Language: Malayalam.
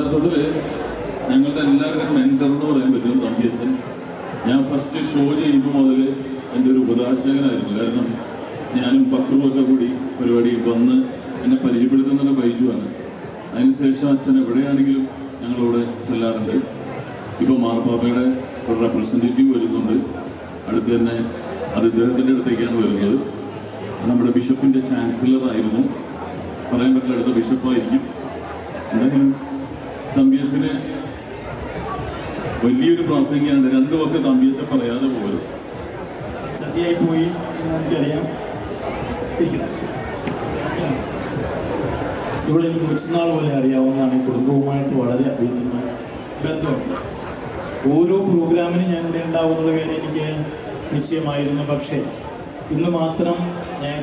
യഥാർത്ഥത്തിൽ ഞങ്ങളുടെ എല്ലാവരുടെയും മെന്റർ എന്ന് പറയാൻ പറ്റും തമ്പിയച്ചൻ. ഞാൻ ഫസ്റ്റ് ഷോ ചെയ്യുമ്പോൾ മുതൽ എൻ്റെ ഒരു ഉപദേശകനായിരുന്നു. കാരണം ഞാനും പക്രുവൊക്കെ കൂടി പരിപാടി വന്ന് എന്നെ പരിചയപ്പെടുത്തുന്നത് ബൈജുവാണ്. അതിനുശേഷം അച്ഛൻ എവിടെയാണെങ്കിലും ഞങ്ങളിവിടെ ചെല്ലാറുണ്ട്. ഇപ്പോൾ മാർപ്പാപ്പയുടെ ഒരു റെപ്രസെൻറ്റേറ്റീവ് വരുന്നുണ്ട്. അടുത്ത് തന്നെ അത് ഇദ്ദേഹത്തിൻ്റെ അടുത്തേക്കാണ് വരുന്നത്. നമ്മുടെ ബിഷപ്പിൻ്റെ ചാൻസലറായിരുന്നു, പറയാൻ പറ്റില്ല അടുത്ത ബിഷപ്പായിരിക്കും. എന്തായാലും തമ്പിയച്ചന് വലിയൊരു പ്രാസംഗികയാണ്. രണ്ടുമൊക്കെ തമ്പിയച്ച പറയാതെ പോലും ചതിയായി പോയി എന്ന് എനിക്കറിയാം. ഇവിടെ എനിക്ക് കൊച്ചുനാൾ പോലെ അറിയാവുന്നതാണ്. ഈ കുടുംബവുമായിട്ട് വളരെ അഭ്യർത്ഥമായ ബന്ധമുണ്ട്. ഓരോ പ്രോഗ്രാമിനും ഞാൻ ഇവിടെ ഉണ്ടാവുന്നുള്ള കാര്യം എനിക്ക് നിശ്ചയമായിരുന്നു. പക്ഷേ ഇന്ന് മാത്രം ഞാൻ